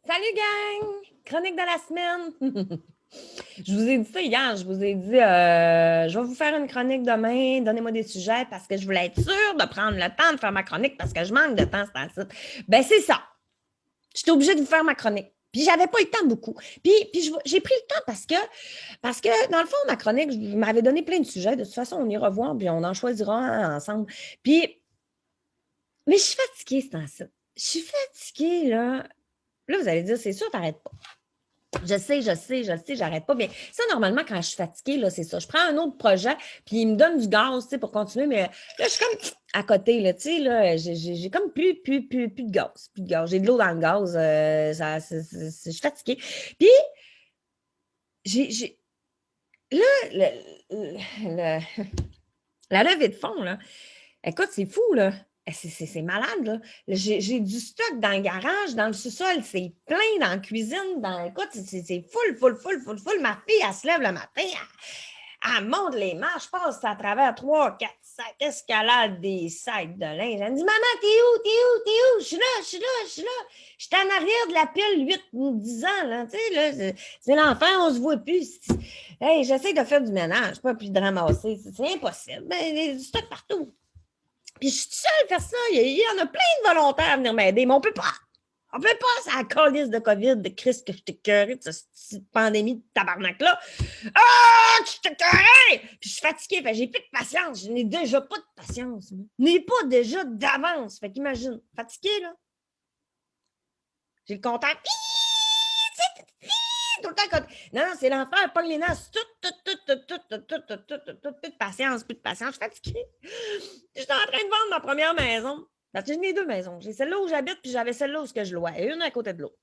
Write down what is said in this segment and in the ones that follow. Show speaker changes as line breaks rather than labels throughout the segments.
Salut gang! Chronique de la semaine. Je vous ai dit ça hier, je vous ai dit je vais vous faire une chronique demain, donnez-moi des sujets parce que je voulais être sûre de prendre le temps de faire ma chronique parce que je manque de temps c'est site. Ben c'est ça. J'étais obligée de vous faire ma chronique. Puis j'avais pas le temps beaucoup. Puis j'ai pris le temps parce que dans le fond, ma chronique, je m'avais donné plein de sujets. De toute façon, on ira voir, puis on en choisira un ensemble. Puis, mais je suis fatiguée, c'est temps-ci. Je suis fatiguée, là. Là, vous allez dire, c'est sûr, t'arrêtes pas. Je sais, j'arrête pas. Mais ça, normalement, quand je suis fatiguée, là, c'est ça. Je prends un autre projet, puis il me donne du gaz, tu sais, pour continuer. Mais là, je suis comme à côté, là, tu sais, là, j'ai comme plus de gaz. Plus de gaz. J'ai de l'eau dans le gaz. Je suis fatiguée. Puis, j'ai là, la levée de fond, là. Écoute, c'est fou, là. C'est malade, là. J'ai du stock dans le garage, dans le sous-sol, c'est plein dans la cuisine. Écoute, c'est full. Ma fille, elle se lève le matin, elle monte les marches, passe à travers 3, 4 sacs, escalade des sacs de linge. Elle me dit, maman, t'es où? Je suis là. Je suis en arrière de la pile 8 ou 10 ans, là. Tu sais, là, c'est l'enfant, on se voit plus. Hey, j'essaie de faire du ménage, pas plus de ramasser. C'est impossible. Mais il y a du stock partout. Puis je suis seule à faire ça. Il y en a plein de volontaires à venir m'aider, mais on peut pas. On peut pas, c'est la calice de COVID, de Christ, que je t'ai cœuré de cette pandémie de tabarnak-là. Ah, je t'ai cœuré! Puis je suis fatiguée, fait, j'ai plus de patience. Je n'ai déjà pas de patience. Je n'ai pas déjà d'avance. Fait qu'imagine, fatiguée, là. J'ai le compteur. Tout le temps quand... Non, c'est l'enfer, pogne les nasses. Plus de patience. Je suis fatiguée. J'étais en train de vendre ma première maison. Parce que j'ai deux maisons. J'ai celle-là où j'habite, puis j'avais celle-là où je loue. Et une à côté de l'autre.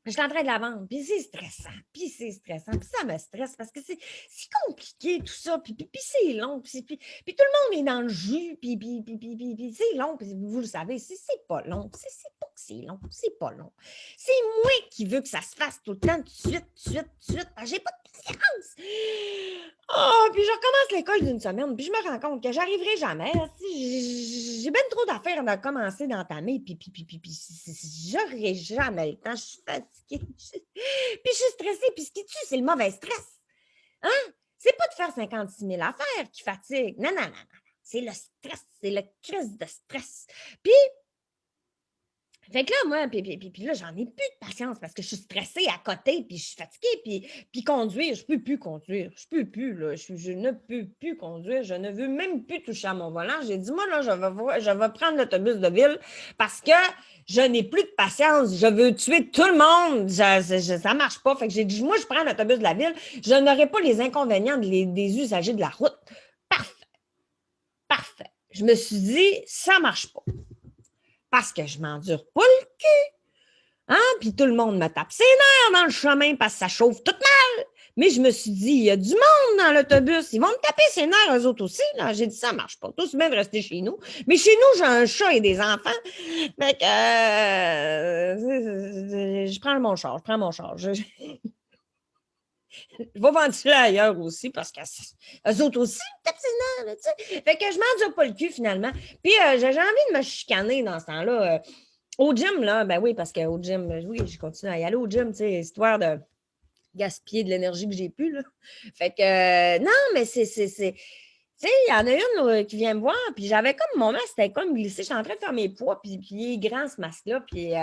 Je suis en train de la vendre, puis c'est stressant, puis ça me stresse parce que c'est compliqué tout ça, puis c'est long, puis tout le monde est dans le jus, puis c'est long, puis vous le savez, c'est pas long, c'est pas que c'est long, c'est pas long. C'est moi qui veux que ça se fasse tout le temps, tout de suite, j'ai pas de patience. Oh, puis je recommence l'école d'une semaine, puis je me rends compte que j'arriverai jamais. J'ai bien trop d'affaires à commencer d'entamer, puis j'aurai jamais le temps. Je suis fatiguée. Puis je suis stressée, puis ce qui tue, c'est le mauvais stress. Hein? C'est pas de faire 56 000 affaires qui fatigue. Non. C'est le stress, c'est le crise de stress. Puis, fait que là, moi, puis là, j'en ai plus de patience parce que je suis stressée à côté, puis je suis fatiguée, puis conduire, je peux plus conduire. Je peux plus, là. Je ne peux plus conduire. Je ne veux même plus toucher à mon volant. J'ai dit, moi, là, je vais prendre l'autobus de ville parce que je n'ai plus de patience. Je veux tuer tout le monde. Ça marche pas. Fait que j'ai dit, moi, je prends l'autobus de la ville. Je n'aurai pas les inconvénients des usagers de la route. Parfait. Je me suis dit, ça marche pas. Parce que je m'endure pas le cul. Hein? Puis tout le monde me tape ses nerfs dans le chemin parce que ça chauffe tout mal. Mais je me suis dit, il y a du monde dans l'autobus. Ils vont me taper ses nerfs, eux autres aussi. Là. J'ai dit, ça marche pas. Tout bien de rester chez nous. Mais chez nous, j'ai un chat et des enfants. Fait que, je prends mon char. Je vais ventiler ailleurs aussi parce qu'eux autres aussi me tapent ses nerfs. Là, fait que je m'endure pas le cul finalement. Puis j'ai envie de me chicaner dans ce temps-là. Au gym, là, ben oui, parce qu'au gym, oui, je continue à y aller au gym, tu sais, histoire de gaspiller de l'énergie que j'ai plus, là. Fait que, non, mais tu sais, il y en a une là, qui vient me voir, puis j'avais comme, mon masque, c'était comme glissé, j'étais en train de faire mes poids, puis il est grand, ce masque-là, puis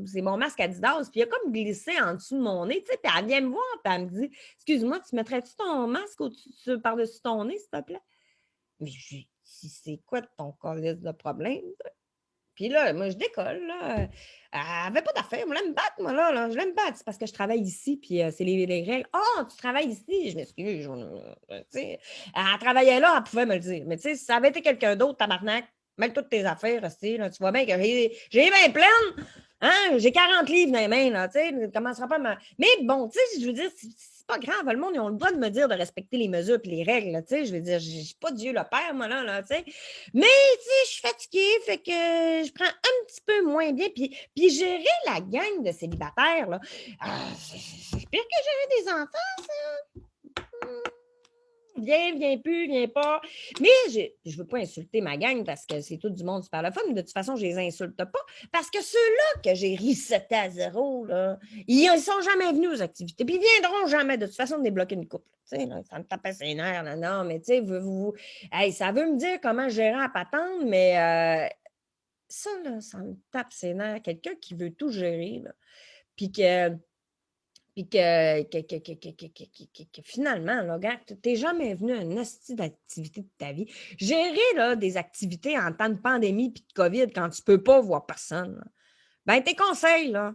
c'est mon masque Adidas, puis il a comme glissé en dessous de mon nez, tu sais, puis elle vient me voir, puis elle me dit, excuse-moi, tu mettrais-tu ton masque par-dessus ton nez, s'il te plaît? Mais je dis, c'est quoi ton calice de problème? Puis là, moi, je décolle, là. Elle n'avait pas d'affaires. Moi, je l'aime battre, moi, là. Je l'aime battre. C'est parce que je travaille ici, puis c'est les règles. Ah, tu travailles ici? Je m'excuse. Tu sais, elle travaillait là, elle pouvait me le dire. Mais tu sais, si ça avait été quelqu'un d'autre, tabarnak, mets toutes tes affaires, tu vois bien que j'ai les mains pleines. Hein? J'ai 40 livres dans les mains, là, tu sais. Ne commencera pas à me... Mais bon, tu sais, je veux dire, c'est pas grave. Le monde, ils ont le droit de me dire de respecter les mesures et les règles, là, tu sais. Je veux dire, j'ai pas Dieu le Père, moi, là, tu sais. Mais, tu sais, je suis fatiguée, fait que je prends un petit peu moins bien. Puis gérer la gang de célibataires, là, c'est pire que gérer des enfants, ça. viens plus, viens pas. Mais je ne veux pas insulter ma gang parce que c'est tout du monde super le fun. De toute façon, je les insulte pas. Parce que ceux-là que j'ai resetés à zéro, là, ils ne sont jamais venus aux activités. Puis ils ne viendront jamais de toute façon de débloquer une couple. Là, ça me tapait ses nerfs. Là, non, mais tu sais, hey, ça veut me dire comment gérer la patente, mais ça, là, ça me tape ses nerfs. Quelqu'un qui veut tout gérer, là, puis que finalement, là, regarde, tu n'es jamais venu à une hostie d'activité de ta vie. Gérer là, des activités en temps de pandémie et de COVID quand tu ne peux pas voir personne, là, ben tes conseils, là,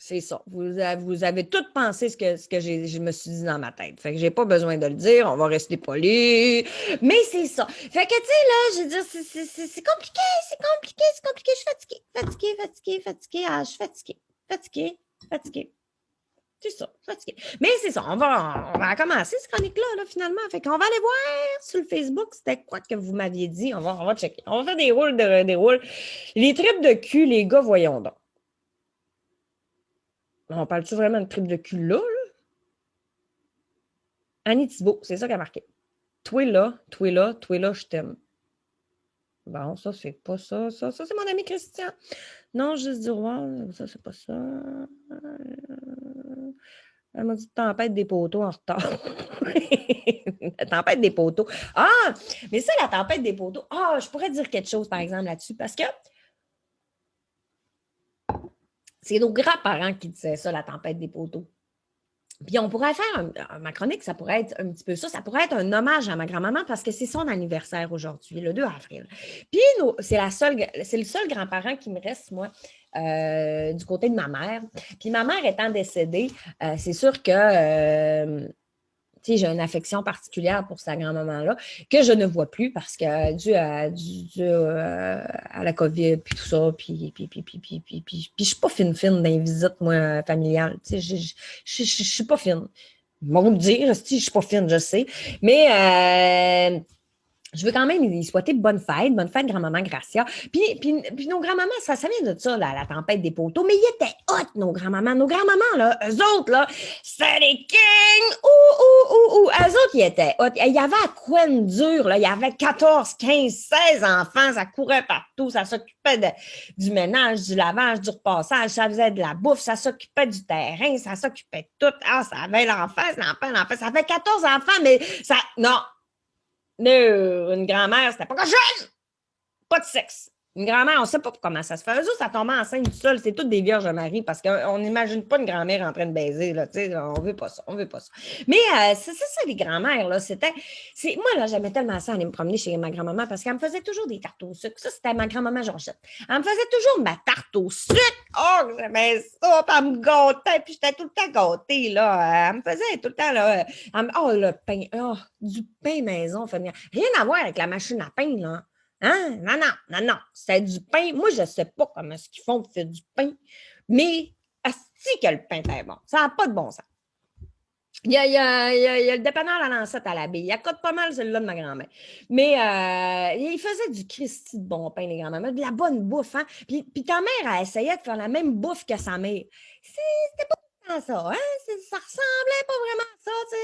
c'est ça. Vous avez tout pensé ce que je me suis dit dans ma tête. Fait que j'ai pas besoin de le dire, on va rester poli. Mais c'est ça. Fait que, tu sais, là, je veux dire, c'est compliqué, Je suis fatiguée. Ah, je suis fatiguée. C'est ça, fatiguée. Mais c'est ça, on va commencer cette chronique-là, là, finalement. Fait qu'on va aller voir sur le Facebook, c'était quoi que vous m'aviez dit. On va checker. On va faire des rôles. Les tripes de cul, les gars, voyons donc. On parle-tu vraiment de trip de cul là? Annie Thibault, c'est ça qui a marqué. Toi là, je t'aime. Bon, ça, c'est pas ça. Ça, c'est mon ami Christian. Non, juste du roi. Ça, c'est pas ça. Elle m'a dit tempête des poteaux en retard. La tempête des poteaux. Ah, mais ça, la tempête des poteaux. Ah, je pourrais dire quelque chose, par exemple, là-dessus, parce que c'est nos grands-parents qui disaient ça, la tempête des poteaux. Puis on pourrait faire, ma chronique, ça pourrait être un petit peu ça. Ça pourrait être un hommage à ma grand-maman parce que c'est son anniversaire aujourd'hui, le 2 avril. Puis c'est le seul grand-parent qui me reste, moi, du côté de ma mère. Puis ma mère étant décédée, c'est sûr que j'ai une affection particulière pour sa grand-maman-là, que je ne vois plus parce que dû à la COVID, puis tout ça, puis je suis pas fine dans les visites, moi, familiales. Je suis pas fine. Ils vont me dire, si je suis pas fine, je sais. Mais je veux quand même y souhaiter bonne fête grand-maman Gracia. Puis nos grand-mamans, ça vient de ça, la tempête des poteaux, mais ils étaient hot, nos grand-mamans. Nos grand-mamans, là, eux autres, là, c'est des kings! Eux autres, ils étaient hot. Il y avait à quoi de dur, là. Il y avait 14, 15, 16 enfants, ça courait partout, ça s'occupait du ménage, du lavage, du repassage, ça faisait de la bouffe, ça s'occupait du terrain, ça s'occupait de tout. Ah, ça avait l'enfant. Ça fait 14 enfants, mais ça... Non! Une grand-mère, c'était pas grand-chose! Pas de sexe. Une grand-mère, on ne sait pas comment ça se fait. Eux autres, ça tombe enceinte tout seul. C'est toutes des vierges Marie parce qu'on n'imagine pas une grand-mère en train de baiser. Là, on ne veut pas ça. Mais c'est ça, les grand-mères. Là, moi, là, j'aimais tellement ça aller me promener chez ma grand-maman parce qu'elle me faisait toujours des tartes au sucre. Ça, c'était ma grand-maman Georgette. Elle me faisait toujours ma tarte au sucre. Oh, j'aimais ça. Puis elle me gâtait. Puis j'étais tout le temps gâtée. Là. Elle me faisait tout le temps. Là, le pain. Oh, du pain maison. Rien à voir avec la machine à pain. Là. Hein? Non. C'est du pain. Moi, je ne sais pas comment est-ce qu'ils font pour faire du pain, mais asti que le pain est bon. Ça n'a pas de bon sens. Il y a le dépanneur à Lancette à l'abbé. Il coûte pas mal celui-là de ma grand-mère. Mais il faisait du Christy de bon pain, les grand-mères. De la bonne bouffe, hein? Puis ta mère a essayé de faire la même bouffe que sa mère. C'était pas ça, hein? Ça ressemblait pas vraiment à ça, tu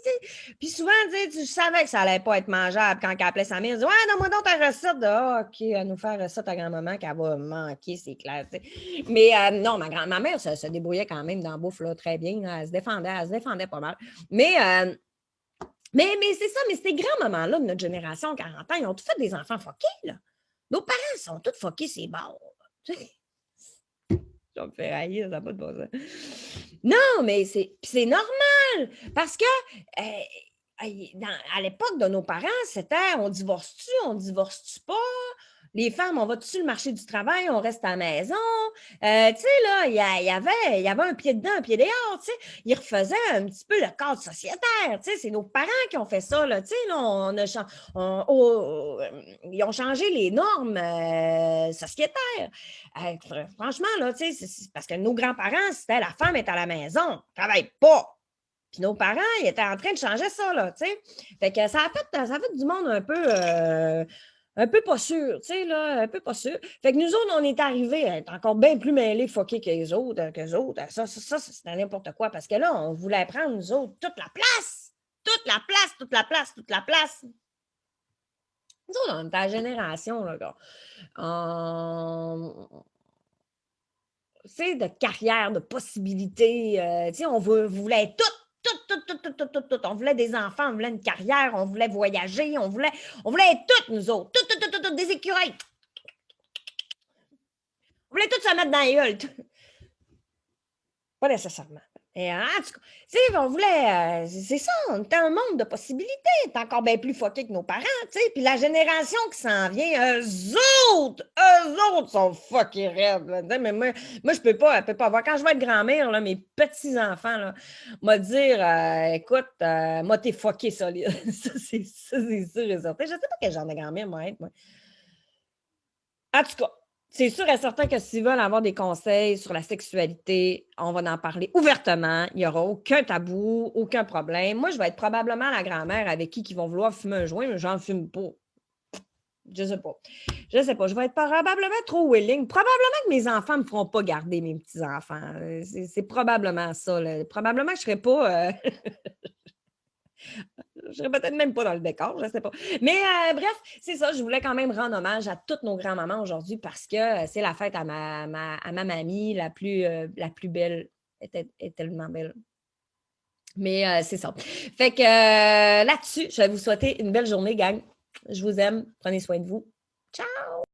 sais. Puis souvent, tu savais que ça allait pas être mangeable quand elle appelait sa mère. Elle disait, ouais, donne-moi donc ta recette. OK, elle nous fait la recette à grand-maman qu'elle va manquer, c'est clair, tu sais. Mais non, ma mère se débrouillait quand même dans la bouffe là, très bien. Là. Elle se défendait pas mal. Mais c'est ça, mais ces grands-mamans-là de notre génération, 40 ans, ils ont tous fait des enfants fuckés, là. Nos parents sont tous fuckés, c'est bon. Tu sais. Je vais me faire haïr, ça n'a pas de bon sens. Non, mais c'est normal. Parce que à l'époque de nos parents, c'était on divorce-tu pas? Les femmes, on va-tu sur le marché du travail, on reste à la maison? Tu sais, là, il y avait un pied dedans, un pied dehors, tu sais. Ils refaisaient un petit peu le cadre sociétaire, tu sais. C'est nos parents qui ont fait ça, là, tu sais. Là, ils ont changé les normes sociétaires. Franchement, là, tu sais, c'est parce que nos grands-parents, c'était la femme est à la maison, ne travaille pas. Puis nos parents, ils étaient en train de changer ça, là, tu sais. Fait que ça a fait du monde un peu Un peu pas sûr, tu sais, là, un peu pas sûr. Fait que nous autres, on est arrivés à être encore bien plus mêlés, fuckés que les autres, Ça, c'était n'importe quoi. Parce que là, on voulait prendre, nous autres, toute la place. Toute la place, toute la place, toute la place. Nous autres, on était à la génération, là, gars. Tu sais, de carrière, de possibilités. Tu sais, voulait tout. On voulait des enfants, on voulait une carrière, on voulait voyager, on voulait être toutes, nous autres. Tout, des écureuils. On voulait tout se mettre dans les gueules. Pas nécessairement. Et en tout cas, tu sais, on voulait. C'est ça, on était un monde de possibilités. On était encore bien plus fuckés que nos parents, tu sais. Puis la génération qui s'en vient, eux autres sont fuckés raides. Là. Mais moi je peux pas avoir. Quand je vais être grand-mère, là, mes petits-enfants, là, m'a dire écoute, moi, t'es fucké solide. Ça, c'est sûr et certain. Je sais pas quel genre de grand-mère, moi, être, moi. En tout cas, c'est sûr et certain que s'ils veulent avoir des conseils sur la sexualité, on va en parler ouvertement. Il n'y aura aucun tabou, aucun problème. Moi, je vais être probablement la grand-mère avec qui ils vont vouloir fumer un joint, mais j'en fume pas. Je sais pas. Je sais pas. Je vais être probablement trop willing. Probablement que mes enfants ne me feront pas garder mes petits-enfants. C'est probablement ça. Là. Probablement que je ne serai pas. Je serais peut-être même pas dans le décor, je ne sais pas. Mais bref, c'est ça. Je voulais quand même rendre hommage à toutes nos grands-mamans aujourd'hui parce que c'est la fête à ma mamie, la plus belle. Elle est tellement belle. Mais c'est ça. Fait que là-dessus, je vais vous souhaiter une belle journée, gang. Je vous aime. Prenez soin de vous. Ciao!